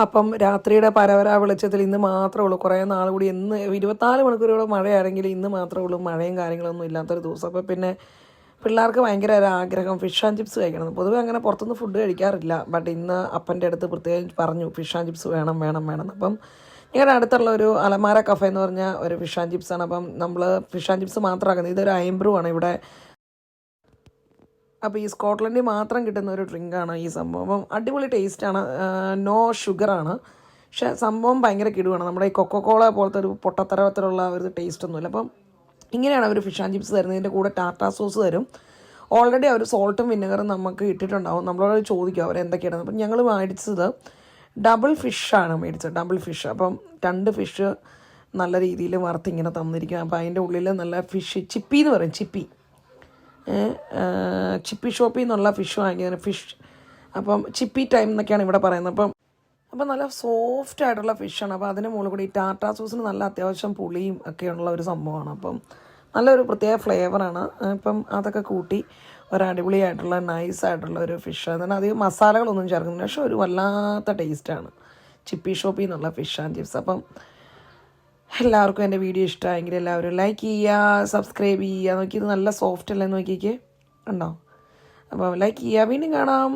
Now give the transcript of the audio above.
അപ്പം രാത്രിയുടെ പരവരാ വെളിച്ചത്തിൽ ഇന്ന് മാത്രമേ ഉള്ളൂ, കുറേ നാൾ കൂടി ഇന്ന് 24 മണിക്കൂറുകൾ മഴയാണെങ്കിൽ ഇന്ന് മാത്രമേ ഉള്ളൂ മഴയും കാര്യങ്ങളൊന്നും ഇല്ലാത്തൊരു ദിവസം. അപ്പോൾ പിന്നെ പിള്ളേർക്ക് ഭയങ്കര ഒരു ആഗ്രഹം ഫിഷ് ആൻഡ് ചിപ്സ് കഴിക്കണം. പൊതുവെ അങ്ങനെ പുറത്തുനിന്ന് ഫുഡ് കഴിക്കാറില്ല. ബട്ട് ഇന്ന് അപ്പൻ്റെ അടുത്ത് പ്രത്യേകം പറഞ്ഞു ഫിഷ് ആൻഡ് ചിപ്സ് വേണം വേണം വേണം. അപ്പം ഞങ്ങളുടെ അടുത്തുള്ള ഒരു അലമാര കഫേ എന്ന് പറഞ്ഞ ഒരു ഫിഷ് ആൻഡ് ചിപ്സാണ്. അപ്പം നമ്മൾ ഫിഷ് ആൻഡ് ചിപ്സ് മാത്രമാക്കുന്നത്, ഇതൊരു ഐംബ്രൂ ആണ് ഇവിടെ. അപ്പോൾ ഈ സ്കോട്ട്ലൻഡിൽ മാത്രം കിട്ടുന്ന ഒരു ഡ്രിങ്കാണ് ഈ സംഭവം. അപ്പം അടിപൊളി ടേസ്റ്റാണ്, നോ ഷുഗറാണ്. പക്ഷേ സംഭവം ഭയങ്കര കിടുവാണ്. നമ്മുടെ ഈ കൊക്കോകോള പോലത്തെ ഒരു പൊട്ടത്തരത്തിലുള്ള ഒരു ടേസ്റ്റ് ഒന്നുമില്ല. അപ്പം ഇങ്ങനെയാണ് അവർ ഫിഷ് ആൻഡ് ചിപ്സ് തരുന്നത്. ഇതിൻ്റെ കൂടെ ടാറ്റ സോസ് തരും. ഓൾറെഡി അവർ സോൾട്ടും വിനെഗറും നമുക്ക് ഇട്ടിട്ടുണ്ടാവും. നമ്മളോട് ചോദിക്കും അവരെന്തൊക്കെയാണ്. അപ്പം ഞങ്ങൾ മേടിച്ചത് ഡബിൾ ഫിഷാണ് മേടിച്ചത്, ഡബിൾ ഫിഷ്. അപ്പം 2 ഫിഷ് നല്ല രീതിയിൽ വറുത്തിങ്ങനെ തന്നിരിക്കും. അപ്പം അതിൻ്റെ ഉള്ളിൽ നല്ല ഫിഷ് ചിപ്പി എന്ന് പറയും, ചിപ്പി ഷോപ്പിൽ നിന്നുള്ള ഫിഷ് വാങ്ങിയതാണ് ഫിഷ്. അപ്പം ചിപ്പി ടൈം എന്നൊക്കെയാണ് ഇവിടെ പറയുന്നത്. അപ്പം നല്ല സോഫ്റ്റ് ആയിട്ടുള്ള ഫിഷാണ്. അപ്പോൾ അതിന് മുകളിൽ കൂടി ഈ ടാറ്റ സോസിന് നല്ല അത്യാവശ്യം പുളിയും ഒക്കെയുള്ള ഒരു സംഭവമാണ്. അപ്പം നല്ലൊരു പ്രത്യേക ഫ്ലേവറാണ്. ഇപ്പം അതൊക്കെ കൂട്ടി ഒരടിപൊളിയായിട്ടുള്ള നൈസായിട്ടുള്ള ഒരു ഫിഷ്. അതിന് അധികം മസാലകളൊന്നും ചേർക്കുന്നില്ല, പക്ഷെ ഒരു വല്ലാത്ത ടേസ്റ്റാണ് ചിപ്പി ഷോപ്പിൽ നിന്നുള്ള ഫിഷ് ആൻഡ് ചിപ്സ്. അപ്പം എല്ലാവർക്കും എൻ്റെ വീഡിയോ ഇഷ്ടമായെങ്കിൽ എല്ലാവരും ലൈക്ക് ചെയ്യുക, സബ്സ്ക്രൈബ് ചെയ്യുക. നോക്കി ഇത് നല്ല സോഫ്റ്റ് അല്ലേ നോക്കിക്കേ, ഉണ്ടോ? അപ്പോൾ ലൈക്ക് ചെയ്യുക. വീണ്ടും കാണാം.